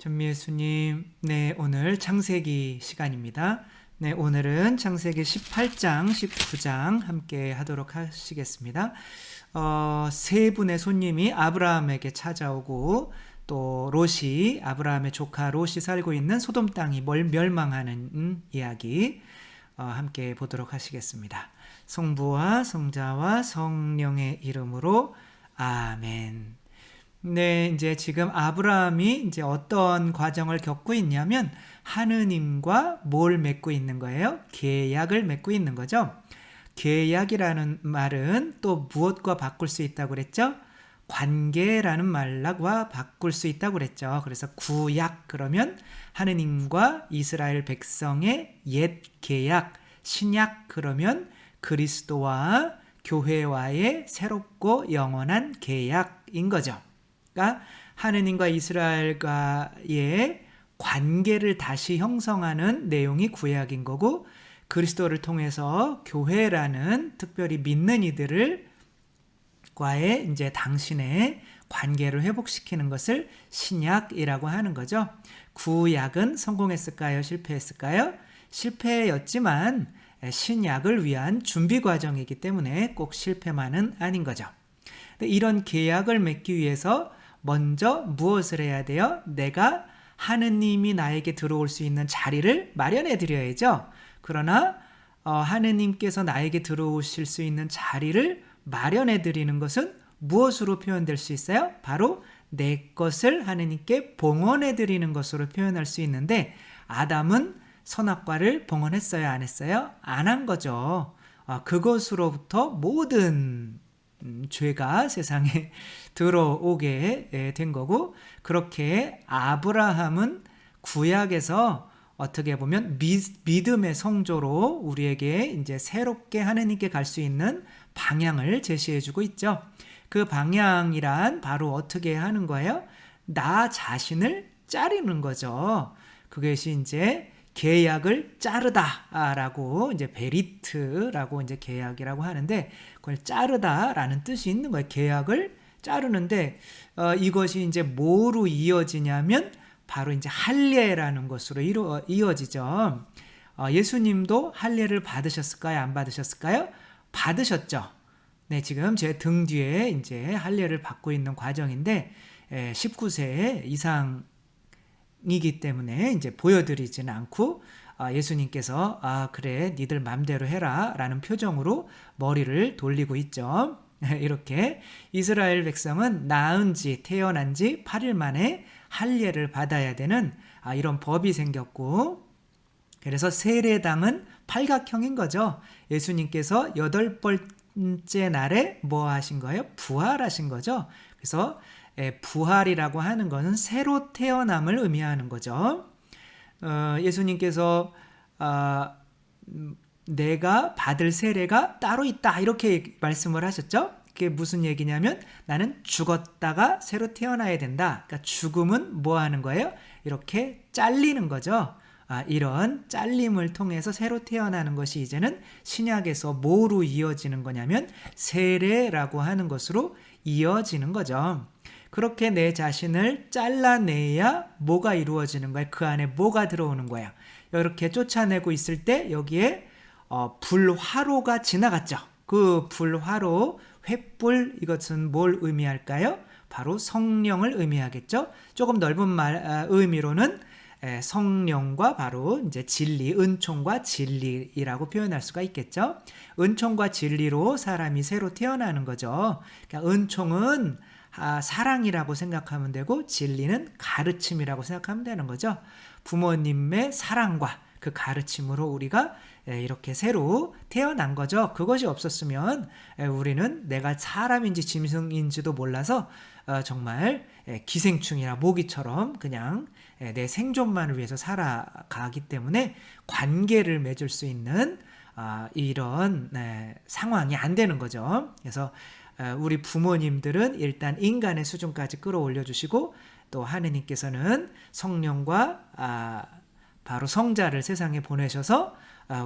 전미예수님, 네, 오늘 창세기 시간입니다. 네, 오늘은 창세기 18장, 19장 함께 하도록 하시겠습니다. 세 분의 손님이 아브라함에게 찾아오고 또 롯이, 아브라함의 조카 롯이 살고 있는 소돔 땅이 멸망하는 이야기 함께 보도록 하시겠습니다. 성부와 성자와 성령의 이름으로 아멘. 네, 이제 지금 아브라함이 이제 어떤 과정을 겪고 있냐면 하느님과 뭘 맺고 있는 거예요? 계약을 맺고 있는 거죠. 계약이라는 말은 또 무엇과 바꿀 수 있다고 그랬죠? 관계라는 말과 바꿀 수 있다고 그랬죠. 그래서 구약 그러면 하느님과 이스라엘 백성의 옛 계약, 신약 그러면 그리스도와 교회와의 새롭고 영원한 계약인 거죠. 그러니까 하느님과 이스라엘과의 관계를 다시 형성하는 내용이 구약인 거고, 그리스도를 통해서 교회라는 특별히 믿는 이들을 과의 이제 당신의 관계를 회복시키는 것을 신약이라고 하는 거죠. 구약은 성공했을까요? 실패했을까요? 실패였지만 신약을 위한 준비 과정이기 때문에 꼭 실패만은 아닌 거죠. 이런 계약을 맺기 위해서 먼저 무엇을 해야 돼요? 내가 하느님이 나에게 들어올 수 있는 자리를 마련해 드려야죠. 그러나 하느님께서 나에게 들어오실 수 있는 자리를 마련해 드리는 것은 무엇으로 표현될 수 있어요? 바로 내 것을 하느님께 봉헌해 드리는 것으로 표현할 수 있는데, 아담은 선악과를 봉헌했어요? 안 했어요? 안 한 거죠. 그것으로부터 모든 죄가 세상에 들어오게 된 거고, 그렇게 아브라함은 구약에서 어떻게 보면 믿음의 성조로 우리에게 이제 새롭게 하느님께 갈 수 있는 방향을 제시해 주고 있죠. 그 방향이란 바로 어떻게 하는 거예요? 나 자신을 자르는 거죠. 그것이 이제 계약을 자르다라고, 이제 베리트라고 이제 계약이라고 하는데, 그걸 자르다라는 뜻이 있는 거예요. 계약을 자르는데 이것이 이제 뭐로 이어지냐면 바로 이제 할례라는 것으로 이어지죠. 예수님도 할례를 받으셨을까요? 안 받으셨을까요? 받으셨죠. 네, 지금 제 등 뒤에 이제 할례를 받고 있는 과정인데 19세 이상이기 때문에 이제 보여드리지는 않고 예수님께서 그래 니들 맘대로 해라 라는 표정으로 머리를 돌리고 있죠. 이렇게 이스라엘 백성은 낳은 지 태어난 지 8일 만에 할례를 받아야 되는 이런 법이 생겼고, 그래서 세례당은 팔각형인 거죠. 예수님께서 8번째 날에 뭐 하신 거예요? 부활하신 거죠. 그래서 부활이라고 하는 것은 새로 태어남을 의미하는 거죠. 예수님께서 내가 받을 세례가 따로 있다 이렇게 말씀을 하셨죠. 그게 무슨 얘기냐면 나는 죽었다가 새로 태어나야 된다. 그러니까 죽음은 뭐 하는 거예요? 이렇게 잘리는 거죠. 이런 잘림을 통해서 새로 태어나는 것이 이제는 신약에서 뭐로 이어지는 거냐면 세례라고 하는 것으로 이어지는 거죠. 그렇게 내 자신을 잘라내야 뭐가 이루어지는 거예요? 그 안에 뭐가 들어오는 거예요? 이렇게 쫓아내고 있을 때 여기에 불화로가 지나갔죠. 그 불화로, 횃불, 이것은 뭘 의미할까요? 바로 성령을 의미하겠죠. 조금 넓은 의미로는 성령과 바로 이제 진리, 은총과 진리라고 표현할 수가 있겠죠. 은총과 진리로 사람이 새로 태어나는 거죠. 그러니까 은총은 사랑이라고 생각하면 되고, 진리는 가르침이라고 생각하면 되는 거죠. 부모님의 사랑과 그 가르침으로 우리가 이렇게 새로 태어난 거죠. 그것이 없었으면 우리는 내가 사람인지 짐승인지도 몰라서 정말 기생충이나 모기처럼 그냥 내 생존만을 위해서 살아가기 때문에 관계를 맺을 수 있는 이런 상황이 안 되는 거죠. 그래서 우리 부모님들은 일단 인간의 수준까지 끌어올려 주시고, 또 하느님께서는 성령과 바로 성자를 세상에 보내셔서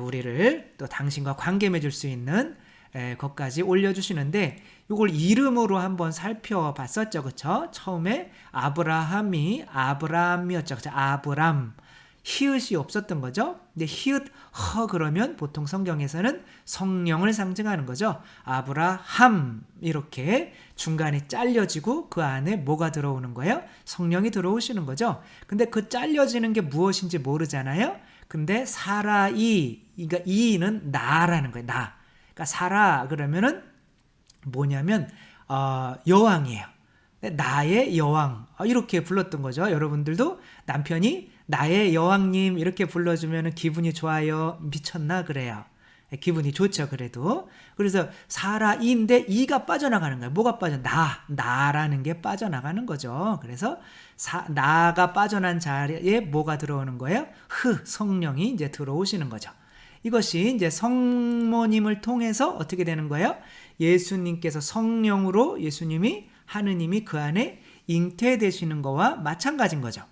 우리를 또 당신과 관계 맺을 수 있는 것까지 올려주시는데 이걸 이름으로 한번 살펴봤었죠. 그쵸? 처음에 아브라함이었죠. 그쵸? 아브람. 히읗이 없었던 거죠. 근데 히읗, 허 그러면 보통 성경에서는 성령을 상징하는 거죠. 아브라함 이렇게 중간에 잘려지고 그 안에 뭐가 들어오는 거예요? 성령이 들어오시는 거죠. 근데 그 잘려지는 게 무엇인지 모르잖아요. 근데 사라이, 그러니까 이는 나라는 거예요. 나. 그러니까 사라 그러면은 뭐냐면 여왕이에요. 나의 여왕 이렇게 불렀던 거죠. 여러분들도 남편이 나의 여왕님 이렇게 불러주면 기분이 좋아요. 미쳤나 그래요. 기분이 좋죠. 그래도. 그래서 사라인데 이가 빠져나가는 거예요. 뭐가 나라는 게 빠져나가는 거죠. 그래서 나가 빠져난 자리에 뭐가 들어오는 거예요? 성령이 이제 들어오시는 거죠. 이것이 이제 성모님을 통해서 어떻게 되는 거예요? 예수님께서 성령으로 하느님이 그 안에 잉태되시는 거와 마찬가지인 거죠.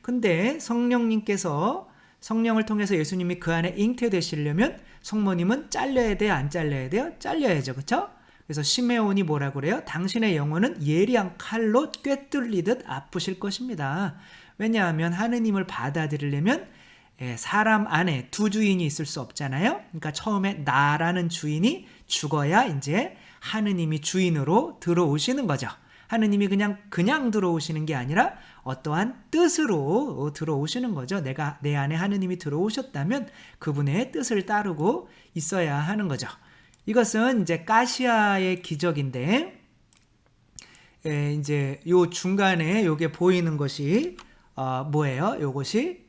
근데 성령을 통해서 예수님이 그 안에 잉태되시려면 성모님은 잘려야 돼요? 안 잘려야 돼요? 잘려야죠. 그렇죠? 그래서 시메온이 뭐라고 그래요? 당신의 영혼은 예리한 칼로 꿰뚫리듯 아프실 것입니다. 왜냐하면 하느님을 받아들이려면 사람 안에 두 주인이 있을 수 없잖아요. 그러니까 처음에 나라는 주인이 죽어야 이제 하느님이 주인으로 들어오시는 거죠. 하느님이 그냥 들어오시는 게 아니라 어떠한 뜻으로 들어오시는 거죠. 내 안에 하느님이 들어오셨다면 그분의 뜻을 따르고 있어야 하는 거죠. 이것은 이제 가시아의 기적인데, 이제 요 중간에 요게 보이는 것이 뭐예요? 요것이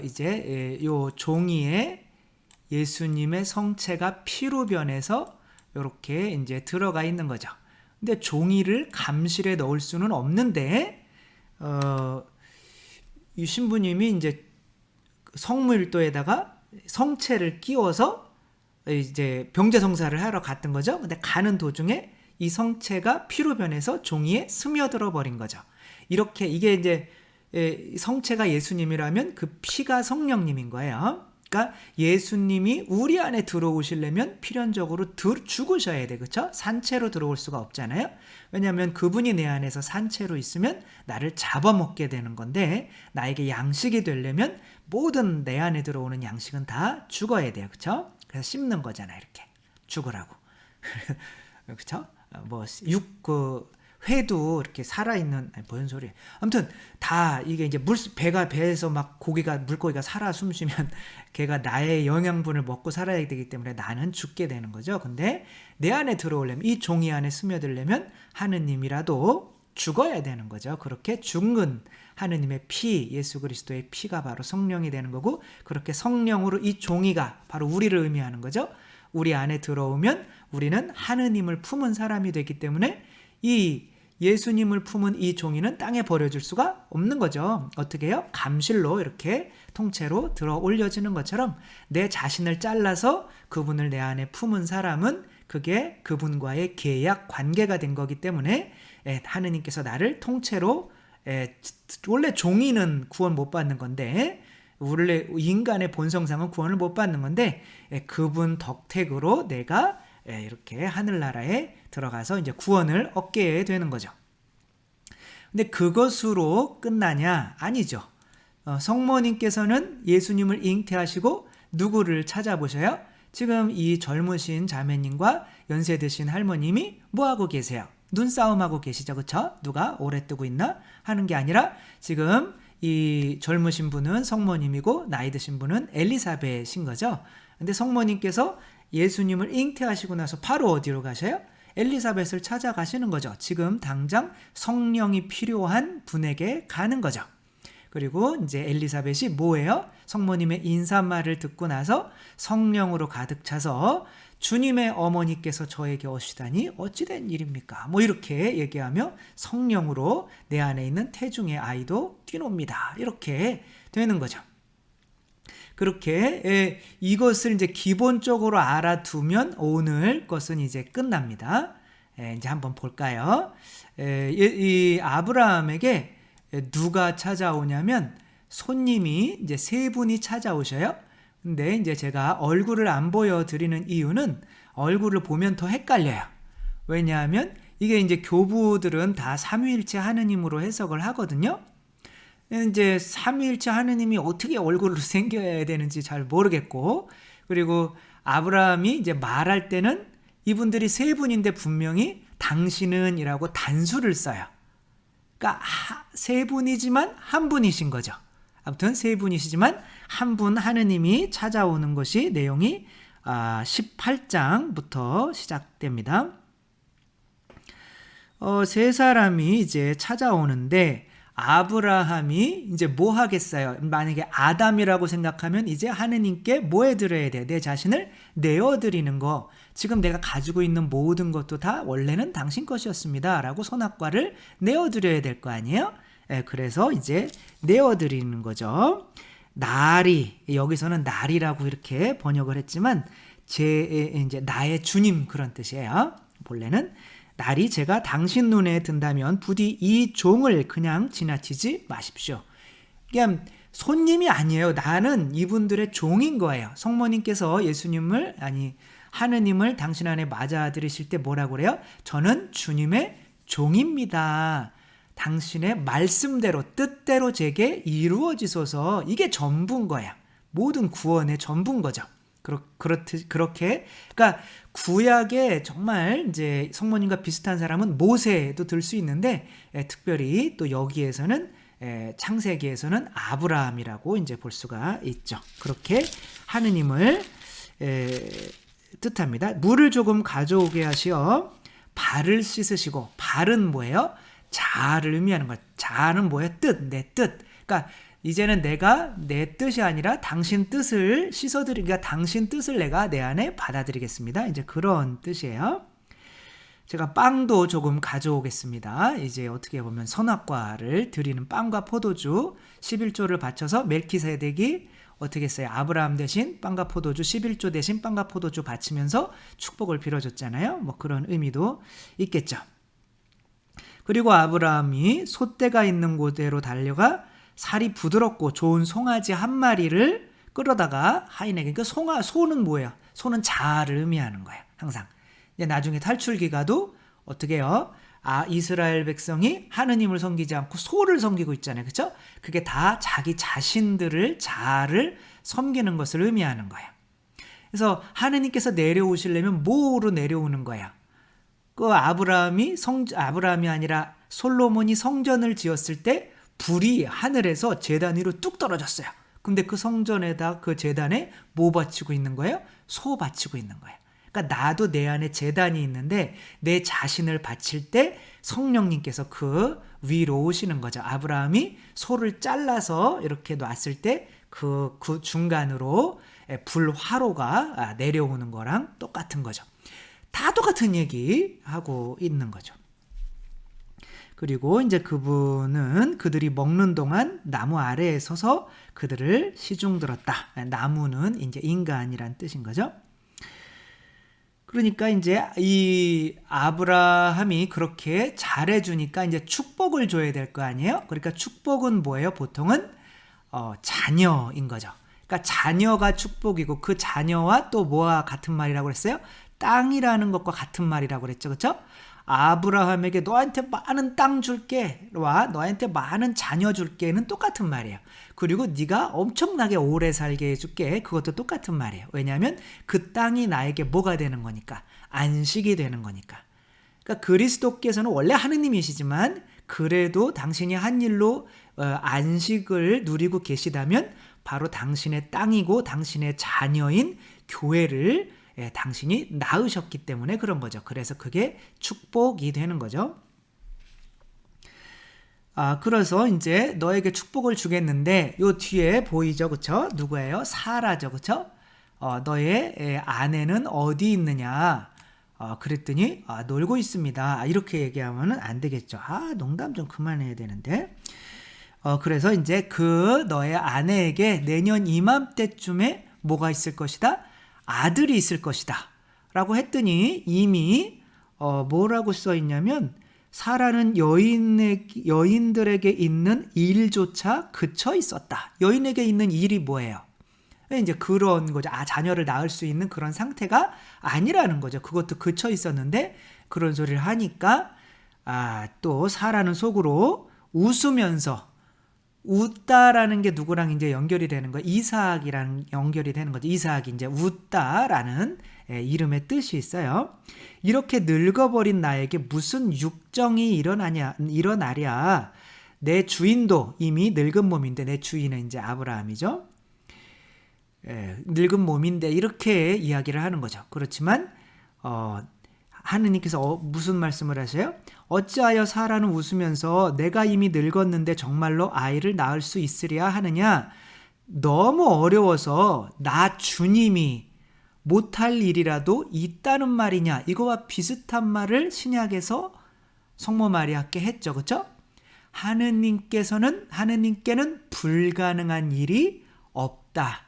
이제 요 종이에 예수님의 성체가 피로 변해서 이렇게 이제 들어가 있는 거죠. 근데 종이를 감실에 넣을 수는 없는데, 이 신부님이 이제 성무일도에다가 성체를 끼워서 이제 병제성사를 하러 갔던 거죠. 근데 가는 도중에 이 성체가 피로 변해서 종이에 스며들어 버린 거죠. 이렇게 이게 이제 성체가 예수님이라면 그 피가 성령님인 거예요. 그러니까 예수님이 우리 안에 들어오시려면 필연적으로 죽으셔야 돼. 그렇죠? 산채로 들어올 수가 없잖아요. 왜냐하면 그분이 내 안에서 산채로 있으면 나를 잡아먹게 되는 건데, 나에게 양식이 되려면 모든 내 안에 들어오는 양식은 다 죽어야 돼요. 그렇죠? 그래서 씹는 거잖아요. 이렇게 죽으라고. 그렇죠? 회도 이렇게 살아있는, 뭔 소리. 아무튼 다 이게 이제 배에서 막 물고기가 살아 숨쉬면 걔가 나의 영양분을 먹고 살아야 되기 때문에 나는 죽게 되는 거죠. 근데 내 안에 들어오려면, 이 종이 안에 스며들려면 하느님이라도 죽어야 되는 거죠. 그렇게 죽은 하느님의 피, 예수 그리스도의 피가 바로 성령이 되는 거고, 그렇게 성령으로 이 종이가 바로 우리를 의미하는 거죠. 우리 안에 들어오면 우리는 하느님을 품은 사람이 되기 때문에 이 예수님을 품은 이 종이는 땅에 버려질 수가 없는 거죠. 어떻게 해요? 감실로 이렇게 통째로 들어 올려지는 것처럼 내 자신을 잘라서 그분을 내 안에 품은 사람은 그게 그분과의 계약 관계가 된 거기 때문에 하느님께서 나를 통째로, 원래 종이는 구원 못 받는 건데, 원래 인간의 본성상은 구원을 못 받는 건데, 그분 덕택으로 내가 이렇게 하늘나라에 들어가서 이제 구원을 얻게 되는 거죠. 근데 그것으로 끝나냐? 아니죠. 성모님께서는 예수님을 잉태하시고 누구를 찾아보셔요? 지금 이 젊으신 자매님과 연세 드신 할머님이 뭐하고 계세요? 눈싸움하고 계시죠. 그쵸? 누가 오래 뜨고 있나? 하는 게 아니라 지금 이 젊으신 분은 성모님이고 나이 드신 분은 엘리사벳인 거죠. 근데 성모님께서 예수님을 잉태하시고 나서 바로 어디로 가셔요? 엘리사벳을 찾아가시는 거죠. 지금 당장 성령이 필요한 분에게 가는 거죠. 그리고 이제 엘리사벳이 뭐예요? 성모님의 인사말을 듣고 나서 성령으로 가득 차서 주님의 어머니께서 저에게 오시다니 어찌된 일입니까? 이렇게 얘기하며 성령으로 내 안에 있는 태중의 아이도 뛰놉니다. 이렇게 되는 거죠. 그렇게 이것을 이제 기본적으로 알아두면 오늘 것은 이제 끝납니다. 이제 한번 볼까요? 이 아브라함에게 누가 찾아오냐면 손님이 이제 세 분이 찾아오셔요. 근데 이제 제가 얼굴을 안 보여드리는 이유는 얼굴을 보면 더 헷갈려요. 왜냐하면 이게 이제 교부들은 다 삼위일체 하느님으로 해석을 하거든요. 이제 삼위일체 하느님이 어떻게 얼굴로 생겨야 되는지 잘 모르겠고, 그리고 아브라함이 이제 말할 때는 이분들이 세 분인데 분명히 당신은 이라고 단수를 써요. 그러니까 세 분이지만 한 분이신 거죠. 아무튼 세 분이시지만 한 분 하느님이 찾아오는 것이 내용이 18장부터 시작됩니다. 세 사람이 이제 찾아오는데 아브라함이 이제 뭐 하겠어요? 만약에 아담이라고 생각하면 이제 하느님께 뭐 해드려야 돼? 내 자신을 내어드리는 거. 지금 내가 가지고 있는 모든 것도 다 원래는 당신 것이었습니다 라고 선악과를 내어드려야 될 거 아니에요? 그래서 이제 내어드리는 거죠. 날이, 여기서는 날이라고 이렇게 번역을 했지만 이제 나의 주님 그런 뜻이에요. 본래는 날이 제가 당신 눈에 든다면 부디 이 종을 그냥 지나치지 마십시오. 그냥 손님이 아니에요. 나는 이분들의 종인 거예요. 성모님께서 하느님을 당신 안에 맞아들이실 때 뭐라고 그래요? 저는 주님의 종입니다. 당신의 말씀대로 뜻대로 제게 이루어지소서. 이게 전부인 거야. 모든 구원의 전부인 거죠. 그렇게 그러니까 구약에 정말 이제 성모님과 비슷한 사람은 모세도 들 수 있는데 특별히 또 여기에서는 창세기에서는 아브라함이라고 이제 볼 수가 있죠. 그렇게 하느님을 뜻합니다. 물을 조금 가져오게 하시어 발을 씻으시고, 발은 뭐예요? 자아를 의미하는 거예요. 자아는 뭐예요? 뜻, 내 뜻. 그러니까 이제는 내가 내 뜻이 아니라 당신 뜻을 씻어드리니까 당신 뜻을 내가 내 안에 받아들이겠습니다. 이제 그런 뜻이에요. 제가 빵도 조금 가져오겠습니다. 이제 어떻게 보면 선악과를 드리는 빵과 포도주 11조를 바쳐서 멜키세덱이 어떻게 했어요? 아브라함 대신 빵과 포도주 11조 대신 빵과 포도주 바치면서 축복을 빌어줬잖아요. 뭐 그런 의미도 있겠죠. 그리고 아브라함이 솥대가 있는 곳으로 달려가 살이 부드럽고 좋은 송아지 한 마리를 끌어다가 하인에게, 그러니까 소는 뭐예요? 소는 자아를 의미하는 거예요. 항상. 이제 나중에 탈출기가도 어떻게 해요? 이스라엘 백성이 하느님을 섬기지 않고 소를 섬기고 있잖아요. 그렇죠? 그게 다 자기 자신들을, 자아를 섬기는 것을 의미하는 거예요. 그래서 하느님께서 내려오시려면 뭐로 내려오는 거야? 그 아브라함이 아니라 솔로몬이 성전을 지었을 때 불이 하늘에서 제단 위로 뚝 떨어졌어요. 근데 그 성전에다 그 제단에 뭐 바치고 있는 거예요? 소 바치고 있는 거예요. 그러니까 나도 내 안에 제단이 있는데 내 자신을 바칠 때 성령님께서 그 위로 오시는 거죠. 아브라함이 소를 잘라서 이렇게 놨을 때 그 중간으로 불화로가 내려오는 거랑 똑같은 거죠. 다 똑같은 얘기하고 있는 거죠. 그리고 이제 그분은 그들이 먹는 동안 나무 아래에 서서 그들을 시중들었다. 나무는 이제 인간이란 뜻인 거죠. 그러니까 이제 이 아브라함이 그렇게 잘해주니까 이제 축복을 줘야 될 거 아니에요? 그러니까 축복은 뭐예요? 보통은 자녀인 거죠. 그러니까 자녀가 축복이고 그 자녀와 또 뭐와 같은 말이라고 그랬어요? 땅이라는 것과 같은 말이라고 그랬죠. 그렇죠? 아브라함에게 너한테 많은 땅 줄게와 너한테 많은 자녀 줄게는 똑같은 말이에요. 그리고 네가 엄청나게 오래 살게 해줄게. 그것도 똑같은 말이에요. 왜냐하면 그 땅이 나에게 뭐가 되는 거니까. 안식이 되는 거니까. 그러니까 그리스도께서는 원래 하느님이시지만 그래도 당신이 한 일로 안식을 누리고 계시다면 바로 당신의 땅이고 당신의 자녀인 교회를 당신이 낳으셨기 때문에 그런 거죠. 그래서 그게 축복이 되는 거죠. 그래서 이제 너에게 축복을 주겠는데 요 뒤에 보이죠, 그렇죠? 누구예요? 사라죠, 그렇죠? 너의 아내는 어디 있느냐? 그랬더니 놀고 있습니다. 이렇게 얘기하면은 안 되겠죠. 농담 좀 그만해야 되는데. 그래서 이제 그 너의 아내에게 내년 이맘때쯤에 뭐가 있을 것이다? 아들이 있을 것이다 라고 했더니 이미 뭐라고 써 있냐면 사라는 여인들에게 있는 일조차 그쳐 있었다. 여인에게 있는 일이 뭐예요? 이제 그런 거죠. 자녀를 낳을 수 있는 그런 상태가 아니라는 거죠. 그것도 그쳐 있었는데 그런 소리를 하니까 또 사라는 속으로 웃으면서, 웃다라는 게 누구랑 이제 연결이 되는 거, 이삭이랑 연결이 되는 거죠. 이삭이 이제 웃다라는 이름의 뜻이 있어요. 이렇게 늙어버린 나에게 무슨 육정이 일어나랴. 내 주인도 이미 늙은 몸인데, 내 주인은 이제 아브라함이죠. 늙은 몸인데 이렇게 이야기를 하는 거죠. 그렇지만 하느님께서 무슨 말씀을 하세요? 어찌하여 사라는 웃으면서 내가 이미 늙었는데 정말로 아이를 낳을 수 있으랴 하느냐? 너무 어려워서 나 주님이 못할 일이라도 있다는 말이냐? 이거와 비슷한 말을 신약에서 성모 마리아께 했죠. 그렇죠? 하느님께는 불가능한 일이 없다.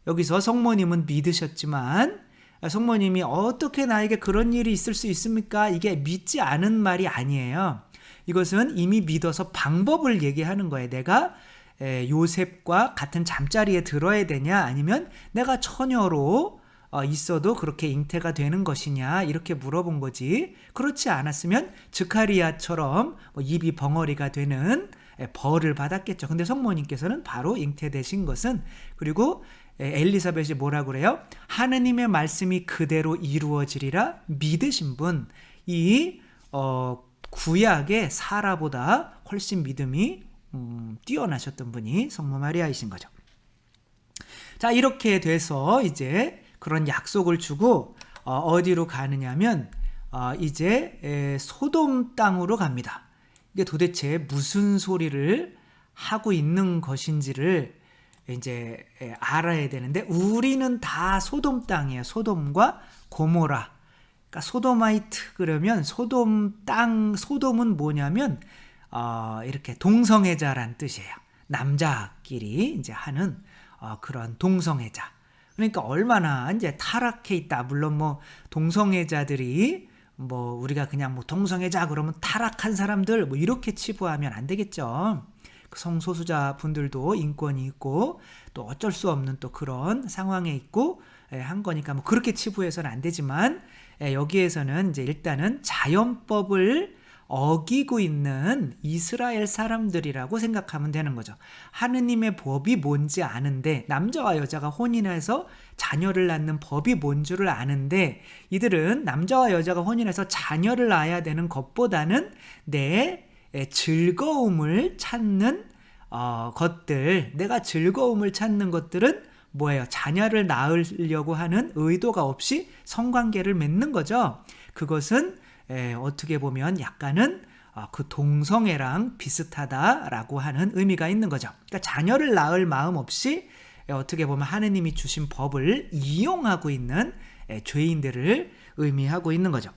여기서 성모님은 믿으셨지만, 성모님이 어떻게 나에게 그런 일이 있을 수 있습니까? 이게 믿지 않은 말이 아니에요. 이것은 이미 믿어서 방법을 얘기하는 거예요. 내가 요셉과 같은 잠자리에 들어야 되냐, 아니면 내가 처녀로 있어도 그렇게 잉태가 되는 것이냐, 이렇게 물어본 거지. 그렇지 않았으면 즈카리아처럼 입이 벙어리가 되는 벌을 받았겠죠. 근데 성모님께서는 바로 잉태되신 것은, 그리고 엘리사벳이 뭐라고 그래요? 하느님의 말씀이 그대로 이루어지리라 믿으신 분. 이 구약의 사라보다 훨씬 믿음이 뛰어나셨던 분이 성모 마리아이신 거죠. 자, 이렇게 돼서 이제 그런 약속을 주고 어디로 가느냐면 이제 소돔 땅으로 갑니다. 이게 도대체 무슨 소리를 하고 있는 것인지를 이제 알아야 되는데, 우리는 다 소돔 땅이에요. 소돔과 고모라. 그러니까 소도마이트 그러면 소돔 땅, 소돔은 뭐냐면 이렇게 동성애자란 뜻이에요. 남자끼리 이제 하는 그런 동성애자. 그러니까 얼마나 이제 타락해 있다. 물론 뭐 동성애자들이 뭐 우리가 그냥 뭐 동성애자 그러면 타락한 사람들 뭐 이렇게 치부하면 안 되겠죠. 성소수자 분들도 인권이 있고 또 어쩔 수 없는 또 그런 상황에 있고 한 거니까 뭐 그렇게 치부해서는 안 되지만, 여기에서는 이제 일단은 자연법을 어기고 있는 이스라엘 사람들이라고 생각하면 되는 거죠. 하느님의 법이 뭔지 아는데, 남자와 여자가 혼인해서 자녀를 낳는 법이 뭔 줄을 아는데, 이들은 남자와 여자가 혼인해서 자녀를 낳아야 되는 것보다는 내 즐거움을 찾는 것들, 내가 즐거움을 찾는 것들은 뭐예요? 자녀를 낳으려고 하는 의도가 없이 성관계를 맺는 거죠. 그것은 어떻게 보면 약간은 그 동성애랑 비슷하다라고 하는 의미가 있는 거죠. 그러니까 자녀를 낳을 마음 없이 어떻게 보면 하느님이 주신 법을 이용하고 있는 죄인들을 의미하고 있는 거죠.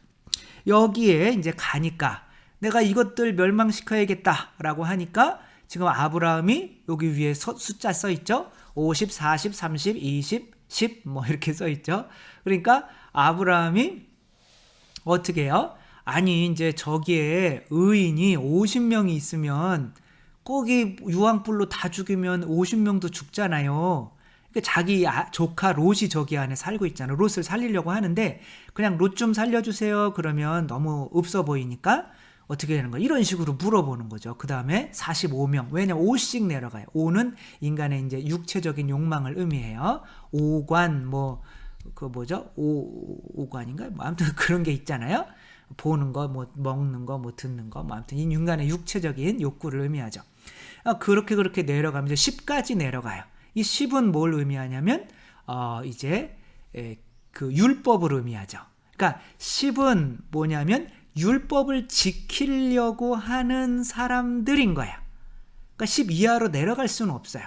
여기에 이제 가니까 내가 이것들 멸망시켜야겠다라고 하니까, 지금 아브라함이 여기 위에 숫자 써 있죠. 50, 40, 30, 20, 10 뭐 이렇게 써 있죠. 그러니까 아브라함이 어떻게 해요? 아니 이제 저기에 의인이 50명이 있으면 거기 유황불로 다 죽이면 50명도 죽잖아요. 그러니까 자기 조카 롯이 저기 안에 살고 있잖아요. 롯을 살리려고 하는데 그냥 롯 좀 살려주세요 그러면 너무 없어 보이니까 어떻게 되는 거예요? 이런 식으로 물어보는 거죠. 그 다음에 45명. 왜냐면 5씩 내려가요. 5는 인간의 이제 육체적인 욕망을 의미해요. 5관, 뭐, 그 뭐죠? 5관인가요? 뭐 아무튼 그런 게 있잖아요. 보는 거, 뭐, 먹는 거, 뭐, 듣는 거, 뭐, 아무튼 이 인간의 육체적인 욕구를 의미하죠. 그렇게 내려가면 이제 10까지 내려가요. 이 10은 뭘 의미하냐면, 이제, 그 율법을 의미하죠. 그러니까 10은 뭐냐면, 율법을 지키려고 하는 사람들인 거야. 그러니까 10 이하로 내려갈 수는 없어요.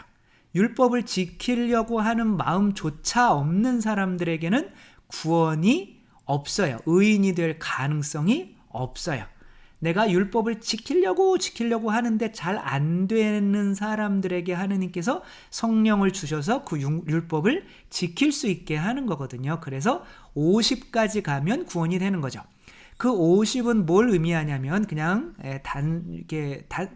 율법을 지키려고 하는 마음조차 없는 사람들에게는 구원이 없어요. 의인이 될 가능성이 없어요. 내가 율법을 지키려고 하는데 잘 안 되는 사람들에게 하느님께서 성령을 주셔서 그 율법을 지킬 수 있게 하는 거거든요. 그래서 50까지 가면 구원이 되는 거죠. 그 50은 뭘 의미하냐면 그냥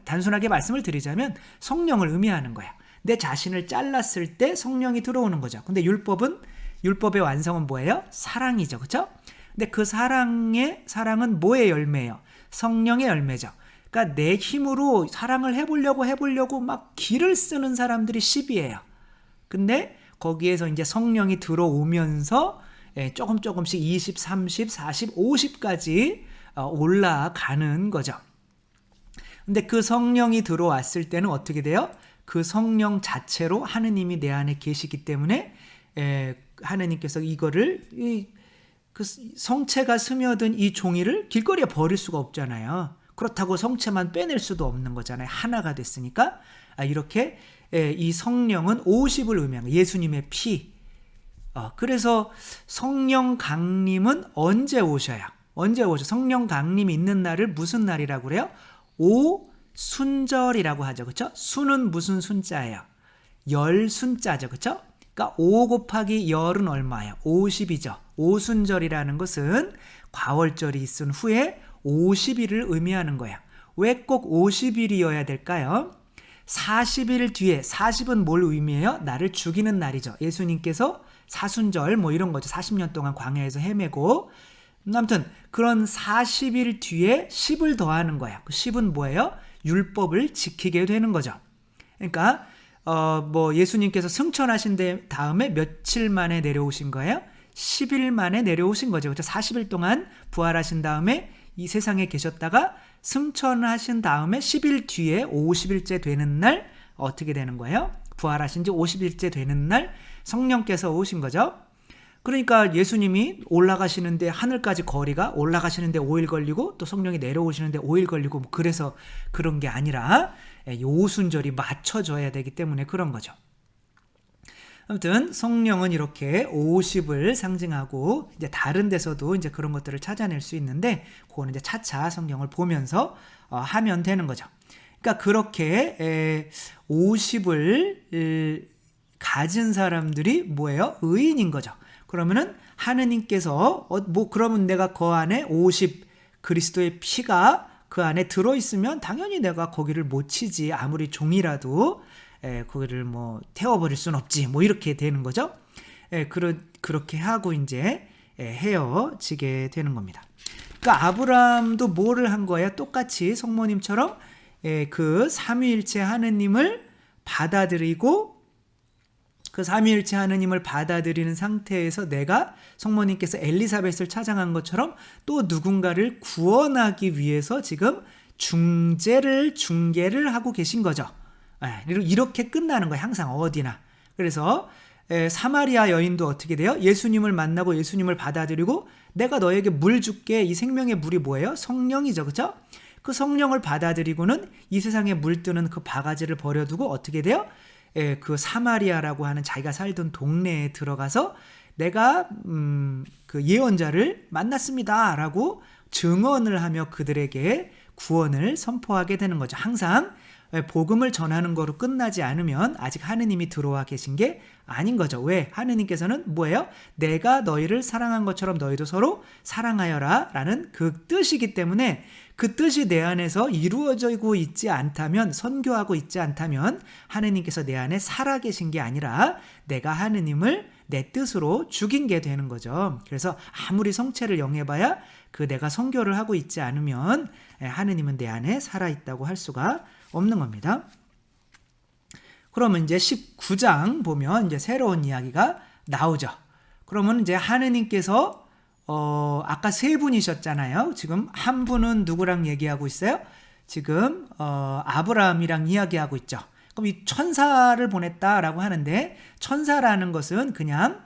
단순하게 말씀을 드리자면 성령을 의미하는 거야. 내 자신을 잘랐을 때 성령이 들어오는 거죠. 근데 율법의 완성은 뭐예요? 사랑이죠. 그렇죠? 근데 그 사랑은 뭐의 열매예요? 성령의 열매죠. 그러니까 내 힘으로 사랑을 해보려고 막 기를 쓰는 사람들이 10이에요. 근데 거기에서 이제 성령이 들어오면서 조금씩 20, 30, 40, 50까지 올라가는 거죠. 근데 그 성령이 들어왔을 때는 어떻게 돼요? 그 성령 자체로 하느님이 내 안에 계시기 때문에 하느님께서 이거를 그 성체가 스며든 이 종이를 길거리에 버릴 수가 없잖아요. 그렇다고 성체만 빼낼 수도 없는 거잖아요. 하나가 됐으니까. 이렇게 이 성령은 50을 의미하는 예수님의 피. 그래서 성령 강림은 언제 오셔요? 성령 강림이 있는 날을 무슨 날이라고 그래요? 오순절이라고 하죠. 그렇죠? 수는 무슨 순자예요? 열순자죠. 그렇죠? 그러니까 5 곱하기 열은 얼마예요? 50이죠. 오순절이라는 것은 과월절이 있은 후에 50일을 의미하는 거예요. 왜 꼭 50일이어야 될까요? 40일 뒤에 40은 뭘 의미해요? 나를 죽이는 날이죠. 예수님께서 사순절 이런 거죠. 40년 동안 광야에서 헤매고 아무튼 그런 40일 뒤에 10을 더하는 거야. 그 10은 뭐예요? 율법을 지키게 되는 거죠. 그러니까 예수님께서 승천하신 다음에 며칠 만에 내려오신 거예요? 10일 만에 내려오신 거죠. 그렇죠? 40일 동안 부활하신 다음에 이 세상에 계셨다가 승천하신 다음에 10일 뒤에 50일째 되는 날 어떻게 되는 거예요? 부활하신 지 50일째 되는 날 성령께서 오신 거죠. 그러니까 예수님이 올라가시는데 하늘까지 거리가 올라가시는데 5일 걸리고 또 성령이 내려오시는데 5일 걸리고 그래서 그런 게 아니라 오순절이 맞춰져야 되기 때문에 그런 거죠. 아무튼 성령은 이렇게 50을 상징하고 이제 다른 데서도 이제 그런 것들을 찾아낼 수 있는데 그거는 이제 차차 성경을 보면서 하면 되는 거죠. 그러니까 그렇게 50을 가진 사람들이 뭐예요? 의인인 거죠. 그러면은 하느님께서 그러면 내가 그 안에 50 그리스도의 피가 그 안에 들어있으면 당연히 내가 거기를 못 치지. 아무리 종이라도 거기를 태워버릴 순 없지. 이렇게 되는 거죠. 그렇게 하고 이제 헤어지게 되는 겁니다. 그러니까 아브라함도 뭐를 한 거예요? 똑같이 성모님처럼 그 삼위일체 하느님을 받아들이고 그 삼위일체 하느님을 받아들이는 상태에서 내가 성모님께서 엘리사벳을 찾아간 것처럼 또 누군가를 구원하기 위해서 지금 중계를 하고 계신 거죠. 이렇게 끝나는 거예요. 항상 어디나. 그래서 사마리아 여인도 어떻게 돼요? 예수님을 만나고 예수님을 받아들이고 내가 너에게 물 줄게. 이 생명의 물이 뭐예요? 성령이죠. 그렇죠? 그 성령을 받아들이고는 이 세상에 물드는 그 바가지를 버려두고 어떻게 돼요? 그 사마리아라고 하는 자기가 살던 동네에 들어가서 내가 그 예언자를 만났습니다 라고 증언을 하며 그들에게 구원을 선포하게 되는 거죠. 항상 복음을 전하는 거로 끝나지 않으면 아직 하느님이 들어와 계신 게 아닌 거죠. 왜? 하느님께서는 뭐예요? 내가 너희를 사랑한 것처럼 너희도 서로 사랑하여라 라는 그 뜻이기 때문에 그 뜻이 내 안에서 이루어지고 있지 않다면, 선교하고 있지 않다면 하느님께서 내 안에 살아계신 게 아니라 내가 하느님을 내 뜻으로 죽인 게 되는 거죠. 그래서 아무리 성체를 영해봐야 그 내가 선교를 하고 있지 않으면 하느님은 내 안에 살아있다고 할 수가 없는 겁니다. 그러면 이제 19장 보면 이제 새로운 이야기가 나오죠. 그러면 이제 하느님께서 아까 세 분이셨잖아요. 지금 한 분은 누구랑 얘기하고 있어요? 지금 아브라함이랑 이야기하고 있죠. 그럼 이 천사를 보냈다라고 하는데 천사라는 것은 그냥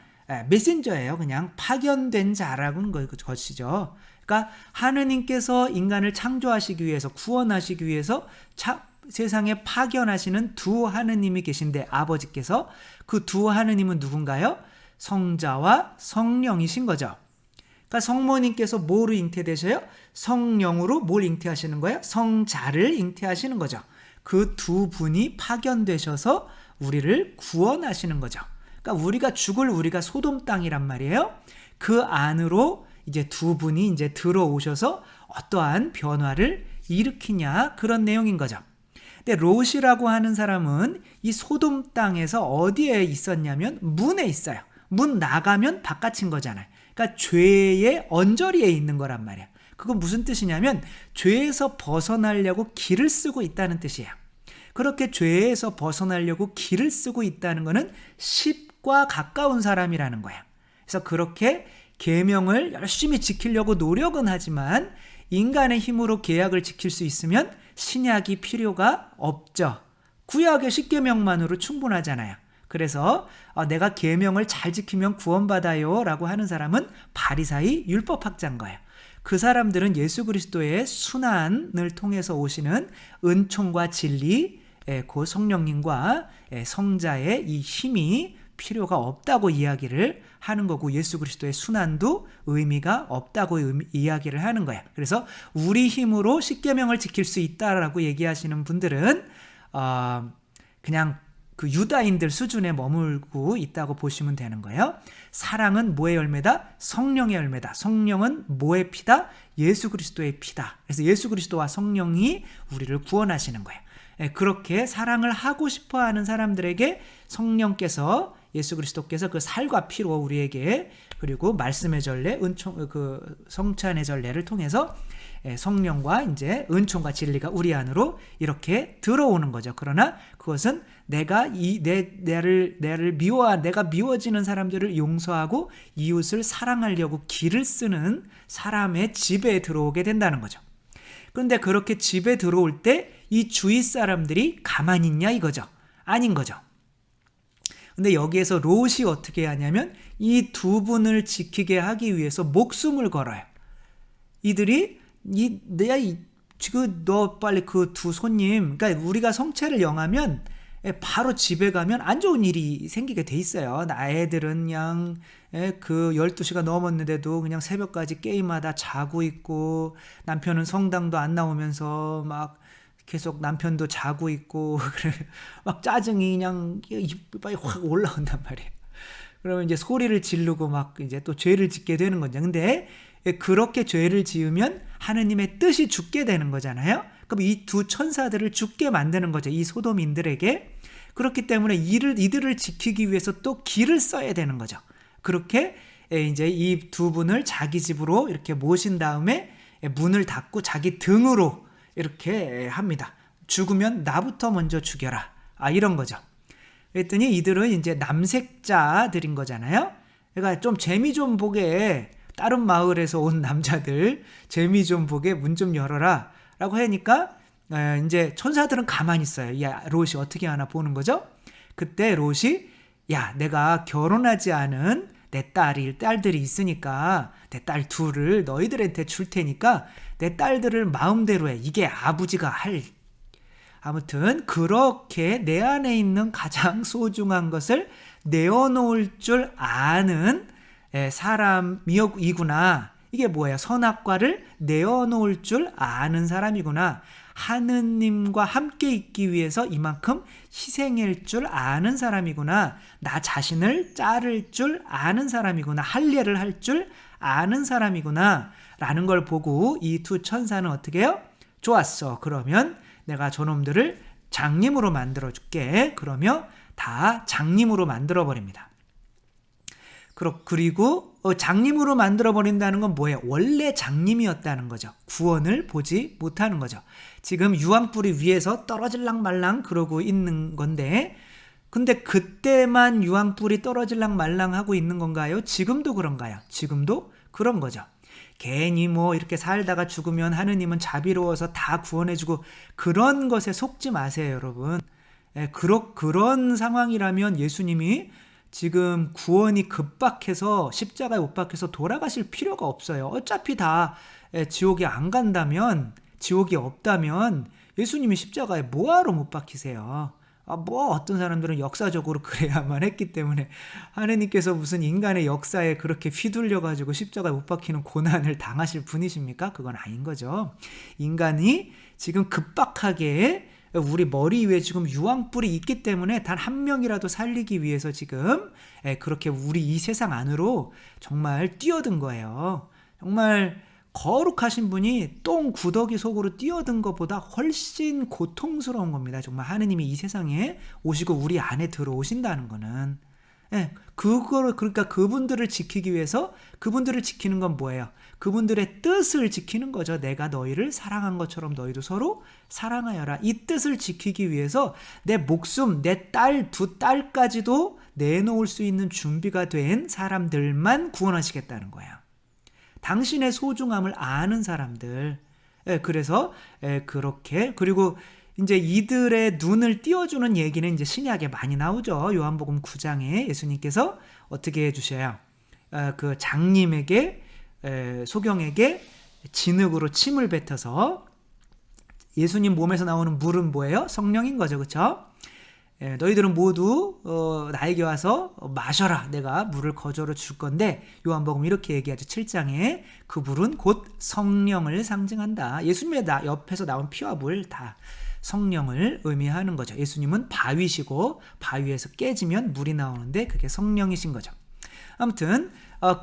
메신저예요. 그냥 파견된 자라는 것이죠. 그러니까 하느님께서 인간을 창조하시기 위해서 구원하시기 위해서 세상에 파견하시는 두 하느님이 계신데 아버지께서 그 두 하느님은 누군가요? 성자와 성령이신 거죠. 그러니까 성모님께서 뭐로 잉태되셔요? 성령으로 뭘 잉태하시는 거예요? 성자를 잉태하시는 거죠. 그 두 분이 파견되셔서 우리를 구원하시는 거죠. 그러니까 우리가 소돔 땅이란 말이에요. 그 안으로 이제 두 분이 이제 들어오셔서 어떠한 변화를 일으키냐 그런 내용인 거죠. 근데 롯이라고 하는 사람은 이 소돔 땅에서 어디에 있었냐면 문에 있어요. 문 나가면 바깥인 거잖아요. 그러니까 죄의 언저리에 있는 거란 말이야. 그건 무슨 뜻이냐면 죄에서 벗어나려고 길을 쓰고 있다는 뜻이에요. 그렇게 죄에서 벗어나려고 길을 쓰고 있다는 것은 십과 가까운 사람이라는 거야. 그래서 그렇게 계명을 열심히 지키려고 노력은 하지만 인간의 힘으로 계약을 지킬 수 있으면 신약이 필요가 없죠. 구약의 십계명만으로 충분하잖아요. 그래서 내가 계명을 잘 지키면 구원받아요 라고 하는 사람은 바리사이 율법학자인 거예요. 그 사람들은 예수 그리스도의 순환을 통해서 오시는 은총과 진리, 그 성령님과 성자의 이 힘이 필요가 없다고 이야기를 하는 거고, 예수 그리스도의 순환도 의미가 없다고 이야기를 하는 거야. 그래서 우리 힘으로 십계명을 지킬 수 있다라고 얘기하시는 분들은 그냥 그 유다인들 수준에 머물고 있다고 보시면 되는 거예요. 사랑은 뭐의 열매다? 성령의 열매다. 성령은 뭐의 피다? 예수 그리스도의 피다. 그래서 예수 그리스도와 성령이 우리를 구원하시는 거예요. 그렇게 사랑을 하고 싶어하는 사람들에게 성령께서, 예수 그리스도께서 그 살과 피로 우리에게, 그리고 말씀의 전례, 은총, 그 성찬의 전례를 통해서 성령과 이제 은총과 진리가 우리 안으로 이렇게 들어오는 거죠. 그러나 그것은 내가 내가 미워지는 사람들을 용서하고 이웃을 사랑하려고 길을 쓰는 사람의 집에 들어오게 된다는 거죠. 그런데 그렇게 집에 들어올 때 이 주위 사람들이 가만히 있냐 이거죠. 아닌 거죠. 근데 여기에서 롯이 어떻게 하냐면 이 두 분을 지키게 하기 위해서 목숨을 걸어요. 이들이 지금 너 빨리 그 두 손님, 그러니까 우리가 성체를 영하면 바로 집에 가면 안 좋은 일이 생기게 돼 있어요. 애들은 그냥 그 12시가 넘었는데도 그냥 새벽까지 게임하다 자고 있고, 남편은 성당도 안 나오면서 막 계속 남편도 자고 있고, 그래 막 짜증이 그냥 이빨이 확 올라온단 말이에요. 그러면 이제 소리를 지르고 막 이제 또 죄를 짓게 되는 거죠. 근데 그렇게 죄를 지으면 하느님의 뜻이 죽게 되는 거잖아요. 그럼 이 두 천사들을 죽게 만드는 거죠. 이 소돔인들에게. 그렇기 때문에 이들을 지키기 위해서 또 길을 써야 되는 거죠. 그렇게 이제 이 두 분을 자기 집으로 이렇게 모신 다음에 문을 닫고 자기 등으로 이렇게 합니다. 죽으면 나부터 먼저 죽여라. 이런 거죠. 그랬더니 이들은 이제 남색자들인 거잖아요. 그러니까 좀 재미 좀 보게, 다른 마을에서 온 남자들 재미 좀 보게 문 좀 열어라 라고 하니까 이제 천사들은 가만히 있어요. 야, 롯이 어떻게 하나 보는 거죠. 그때 롯이, 야, 내가 결혼하지 않은 내 딸들이 있으니까 내 딸 둘을 너희들한테 줄 테니까 내 딸들을 마음대로 해. 이게 아버지가 할. 아무튼 그렇게 내 안에 있는 가장 소중한 것을 내어놓을 줄 아는 사람이구나. 이게 뭐예요? 선악과를 내어놓을 줄 아는 사람이구나. 하느님과 함께 있기 위해서 이만큼 희생할 줄 아는 사람이구나. 나 자신을 자를 줄 아는 사람이구나. 할례를 할 줄 아는 사람이구나 라는 걸 보고 이 두 천사는 어떻게 해요? 좋았어. 그러면 내가 저놈들을 장님으로 만들어 줄게. 그러며 다 장님으로 만들어 버립니다. 그리고 장님으로 만들어 버린다는 건 뭐예요? 원래 장님이었다는 거죠. 구원을 보지 못하는 거죠. 지금 유황불이 위에서 떨어질랑 말랑 그러고 있는 건데, 근데 그때만 유황불이 떨어질랑 말랑 하고 있는 건가요? 지금도 그런가요? 지금도 그런 거죠. 괜히 뭐 이렇게 살다가 죽으면 하느님은 자비로워서 다 구원해주고 그런 것에 속지 마세요, 여러분. 그런 상황이라면 예수님이 지금 구원이 급박해서 십자가에 못 박혀서 돌아가실 필요가 없어요. 어차피 다 지옥에 안 간다면, 지옥이 없다면 예수님이 십자가에 뭐하러 못 박히세요? 뭐 어떤 사람들은 역사적으로 그래야만 했기 때문에 하느님께서 무슨 인간의 역사에 그렇게 휘둘려가지고 십자가에 못 박히는 고난을 당하실 분이십니까? 그건 아닌 거죠. 인간이 지금 급박하게 우리 머리 위에 지금 유황불이 있기 때문에 단 한 명이라도 살리기 위해서 지금 그렇게 우리 이 세상 안으로 정말 뛰어든 거예요. 정말 거룩하신 분이 똥 구더기 속으로 뛰어든 것보다 훨씬 고통스러운 겁니다. 정말 하느님이 이 세상에 오시고 우리 안에 들어오신다는 거는. 예, 그러니까 그분들을 지키기 위해서 그분들을 지키는 건 뭐예요? 그분들의 뜻을 지키는 거죠. 내가 너희를 사랑한 것처럼 너희도 서로 사랑하여라. 이 뜻을 지키기 위해서 내 목숨, 내 딸, 두 딸까지도 내놓을 수 있는 준비가 된 사람들만 구원하시겠다는 거예요. 당신의 소중함을 아는 사람들. 그래서 그렇게, 그리고 이제 이들의 눈을 띄워주는 얘기는 이제 신약에 많이 나오죠. 요한복음 9장에 예수님께서 어떻게 해주셔요? 그 장님에게, 소경에게 진흙으로 침을 뱉어서, 예수님 몸에서 나오는 물은 뭐예요? 성령인 거죠. 그렇죠? 너희들은 모두 나에게 와서 마셔라. 내가 물을 거저로 줄 건데, 요한복음 이렇게 얘기하죠. 7장에 그 물은 곧 성령을 상징한다. 예수님의 옆에서 나온 피와 물 다 성령을 의미하는 거죠. 예수님은 바위시고 바위에서 깨지면 물이 나오는데 그게 성령이신 거죠. 아무튼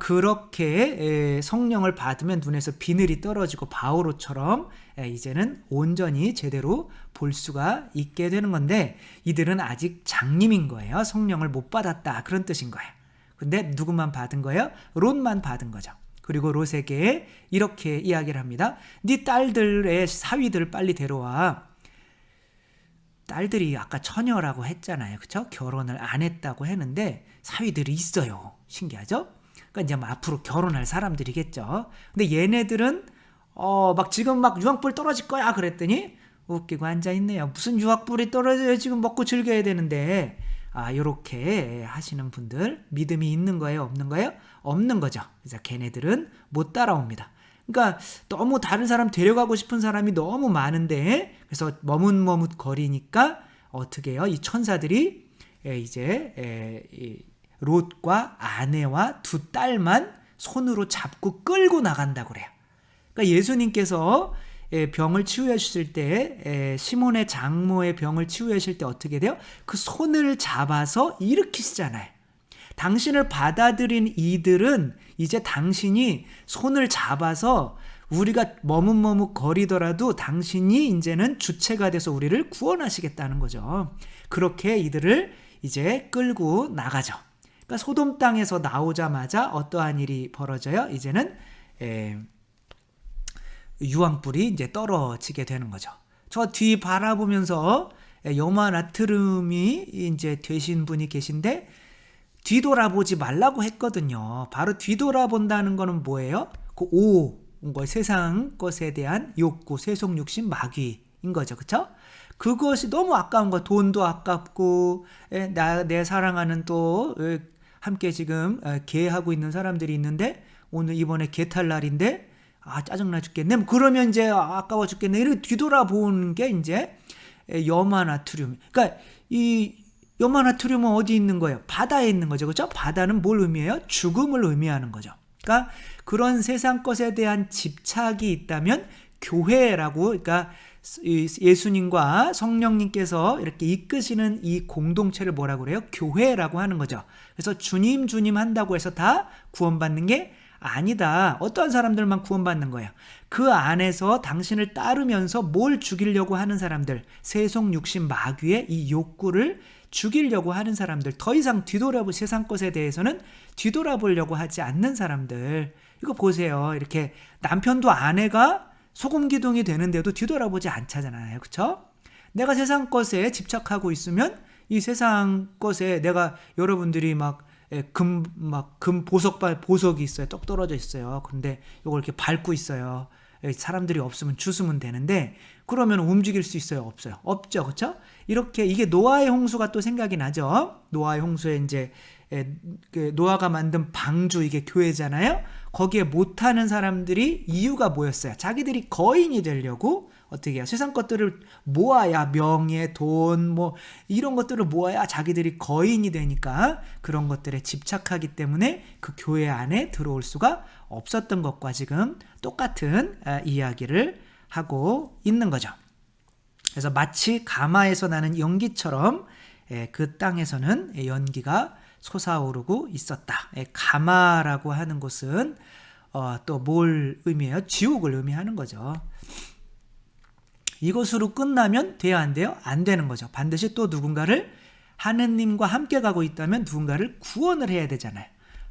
그렇게 성령을 받으면 눈에서 비늘이 떨어지고 바오로처럼 이제는 온전히 제대로 볼 수가 있게 되는 건데, 이들은 아직 장님인 거예요. 성령을 못 받았다, 그런 뜻인 거예요. 근데 누구만 받은 거예요? 롯만 받은 거죠. 그리고 롯에게 이렇게 이야기를 합니다. 네 딸들의 사위들 빨리 데려와. 딸들이 아까 처녀라고 했잖아요. 그렇죠? 결혼을 안 했다고 했는데 사위들이 있어요. 신기하죠? 그러니까 이제 뭐 앞으로 결혼할 사람들이겠죠. 근데 얘네들은 막 지금 막 유황불 떨어질 거야 그랬더니 웃기고 앉아있네요. 무슨 유황불이 떨어져요? 지금 먹고 즐겨야 되는데. 요렇게 하시는 분들, 믿음이 있는 거예요? 없는 거예요? 없는 거죠. 그래서 걔네들은 못 따라옵니다. 그러니까 너무 다른 사람 데려가고 싶은 사람이 너무 많은데, 그래서 머뭇머뭇 거리니까 어떻게 해요? 이 천사들이 이제 롯과 아내와 두 딸만 손으로 잡고 끌고 나간다고 그래요. 그러니까 예수님께서 병을 치유해 주실 때, 시몬의 장모의 병을 치유해 주실 때 어떻게 돼요? 그 손을 잡아서 일으키시잖아요. 당신을 받아들인 이들은 이제 당신이 손을 잡아서 우리가 머뭇머뭇 거리더라도 당신이 이제는 주체가 돼서 우리를 구원하시겠다는 거죠. 그렇게 이들을 이제 끌고 나가죠. 그러니까 소돔 땅에서 나오자마자 어떠한 일이 벌어져요? 이제는 유황불이 이제 떨어지게 되는 거죠. 저 뒤 바라보면서 요마나트름이 이제 되신 분이 계신데, 뒤돌아보지 말라고 했거든요. 바로 뒤돌아본다는 거는 뭐예요? 그 세상 것에 대한 욕구, 세속 욕심, 마귀인 거죠. 그렇죠? 그것이 너무 아까운 거. 돈도 아깝고, 내 사랑하는 또 함께 지금 개하고 있는 사람들이 있는데, 오늘 이번에 개탈 날인데 짜증나 죽겠네. 뭐 그러면 이제 아까워 죽겠네. 이렇게 뒤돌아보는 게 이제 염화나트륨. 그러니까 이 염화나트륨은 어디 있는 거예요? 바다에 있는 거죠. 그렇죠? 바다는 뭘 의미해요? 죽음을 의미하는 거죠. 그러니까 그런 세상 것에 대한 집착이 있다면 교회라고, 그러니까 예수님과 성령님께서 이렇게 이끄시는 이 공동체를 뭐라고 그래요? 교회라고 하는 거죠. 그래서 주님 한다고 해서 다 구원받는 게 아니다. 어떠한 사람들만 구원받는 거예요. 그 안에서 당신을 따르면서 뭘 죽이려고 하는 사람들, 세속 육신 마귀의 이 욕구를 죽이려고 하는 사람들, 더 이상 세상 것에 대해서는 뒤돌아보려고 하지 않는 사람들. 이거 보세요. 이렇게 남편도 아내가 소금기둥이 되는데도 뒤돌아보지 않잖아요. 그렇죠? 내가 세상 것에 집착하고 있으면 이 세상 것에 내가, 여러분들이 금 보석이 있어요. 떡 떨어져 있어요. 근데 이걸 이렇게 밟고 있어요. 사람들이 없으면 주스면 되는데, 그러면 움직일 수 있어요? 없어요? 없죠. 그렇죠? 이렇게, 이게 노아의 홍수가 또 생각이 나죠. 노아의 홍수에 이제 노아가 만든 방주, 이게 교회잖아요. 거기에 못하는 사람들이 이유가 뭐였어요? 자기들이 거인이 되려고 어떻게 해요? 세상 것들을 모아야, 명예, 돈, 이런 것들을 모아야 자기들이 거인이 되니까 그런 것들에 집착하기 때문에 그 교회 안에 들어올 수가 없었던 것과 지금 똑같은 이야기를 하고 있는 거죠. 그래서 마치 가마에서 나는 연기처럼 그 땅에서는 연기가 솟아오르고 있었다. 가마라고 하는 곳은 또 뭘 의미해요? 지옥을 의미하는 거죠. 이것으로 끝나면 돼야 안 돼요? 안 되는 거죠. 반드시 또 누군가를 하느님과 함께 가고 있다면 누군가를 구원을 해야 되잖아요.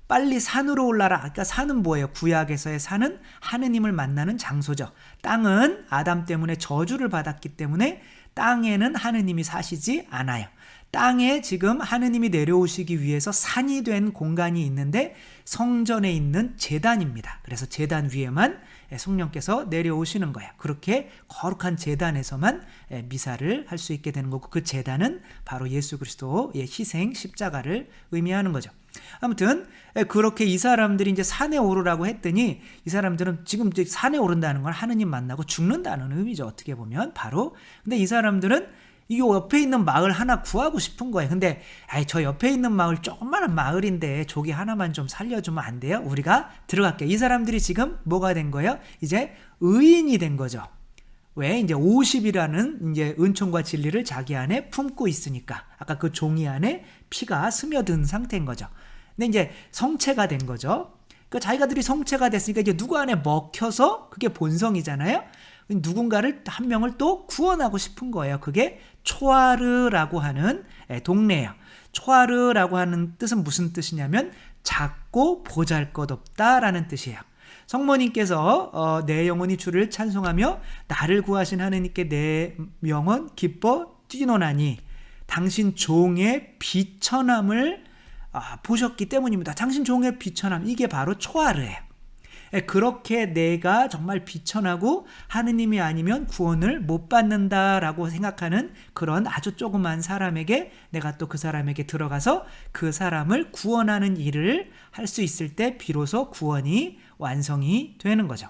빨리 산으로 올라라. 그러니까 산은 뭐예요? 구약에서의 산은 하느님을 만나는 장소죠. 땅은 아담 때문에 저주를 받았기 때문에 땅에는 하느님이 사시지 않아요. 땅에 지금 하느님이 내려오시기 위해서 산이 된 공간이 있는데 성전에 있는 제단입니다. 그래서 제단 위에만 성령께서 내려오시는 거예요. 그렇게 거룩한 제단에서만 미사를 할 수 있게 되는 거고, 그 제단은 바로 예수 그리스도의 희생 십자가를 의미하는 거죠. 아무튼 그렇게 이 사람들이 이제 산에 오르라고 했더니 이 사람들은 지금 이제 산에 오른다는 건 하느님 만나고 죽는다는 의미죠. 어떻게 보면 바로. 근데 이 사람들은 이 옆에 있는 마을 하나 구하고 싶은 거예요. 근데 저 옆에 있는 마을 조그마한 마을인데 저기 하나만 좀 살려주면 안 돼요? 우리가 들어갈게요. 이 사람들이 지금 뭐가 된 거예요? 이제 의인이 된 거죠. 왜? 이제 50이라는 이제 은총과 진리를 자기 안에 품고 있으니까. 아까 그 종이 안에 피가 스며든 상태인 거죠. 근데 이제 성체가 된 거죠. 그 자기가들이 성체가 됐으니까 이제 누구 안에 먹혀서 그게 본성이잖아요. 누군가를 한 명을 또 구원하고 싶은 거예요. 그게 초아르라고 하는 동네예요. 초아르라고 하는 뜻은 무슨 뜻이냐면 작고 보잘것없다라는 뜻이에요. 성모님께서 내 영혼이 주를 찬송하며 나를 구하신 하느님께 내 영혼 기뻐 뛰노나니 당신 종의 비천함을 보셨기 때문입니다. 당신 종의 비천함, 이게 바로 초아르예요. 그렇게 내가 정말 비천하고 하느님이 아니면 구원을 못 받는다라고 생각하는 그런 아주 조그만 사람에게 내가 또 그 사람에게 들어가서 그 사람을 구원하는 일을 할 수 있을 때 비로소 구원이 완성이 되는 거죠.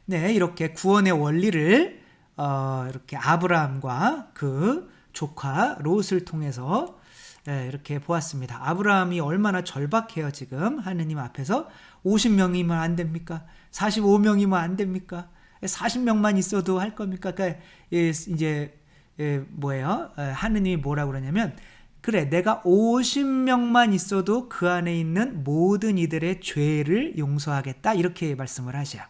네, 이렇게 구원의 원리를 이렇게 아브라함과 그 조카 롯을 통해서 이렇게 보았습니다. 아브라함이 얼마나 절박해요. 지금 하느님 앞에서 50명이면 안 됩니까? 45명이면 안 됩니까? 40명만 있어도 할 겁니까? 그러니까 이제 뭐예요? 하느님이 뭐라고 그러냐면 그래, 내가 50명만 있어도 그 안에 있는 모든 이들의 죄를 용서하겠다, 이렇게 말씀을 하셔요.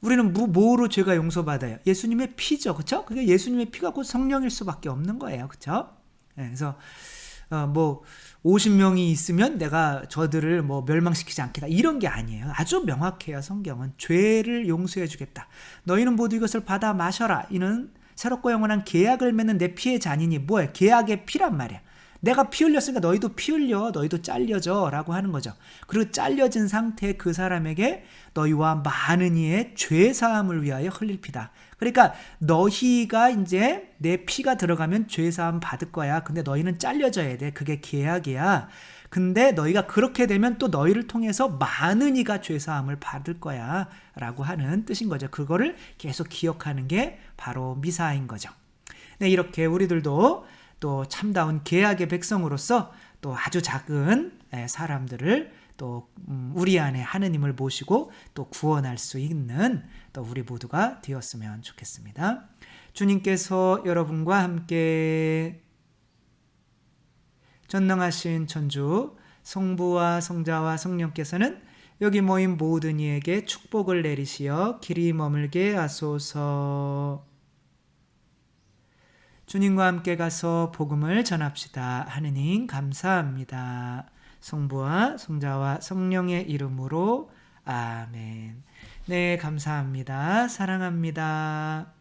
우리는 뭐로 죄가 용서받아요? 예수님의 피죠. 그렇죠? 그게 예수님의 피가 곧 성령일 수밖에 없는 거예요. 그렇죠? 그래서 50명이 있으면 내가 저들을 멸망시키지 않겠다, 이런 게 아니에요. 아주 명확해요. 성경은 죄를 용서해 주겠다. 너희는 모두 이것을 받아 마셔라. 이는 새롭고 영원한 계약을 맺는 내 피의 잔이니 뭐예요? 계약의 피란 말이야. 내가 피 흘렸으니까 너희도 피 흘려, 너희도 잘려져 라고 하는 거죠. 그리고 잘려진 상태의 그 사람에게 너희와 많은 이의 죄사함을 위하여 흘릴 피다. 그러니까 너희가 이제 내 피가 들어가면 죄사함 받을 거야. 근데 너희는 잘려져야 돼. 그게 계약이야. 근데 너희가 그렇게 되면 또 너희를 통해서 많은 이가 죄사함을 받을 거야 라고 하는 뜻인 거죠. 그거를 계속 기억하는 게 바로 미사인 거죠. 네, 이렇게 우리들도 또 참다운 계약의 백성으로서 또 아주 작은 사람들을 또 우리 안에 하느님을 모시고 또 구원할 수 있는 또 우리 모두가 되었으면 좋겠습니다. 주님께서 여러분과 함께 전능하신 천주 성부와 성자와 성령께서는 여기 모인 모든 이에게 축복을 내리시어 길이 머물게 하소서. 주님과 함께 가서 복음을 전합시다. 하느님 감사합니다. 성부와 성자와 성령의 이름으로 아멘. 네, 감사합니다. 사랑합니다.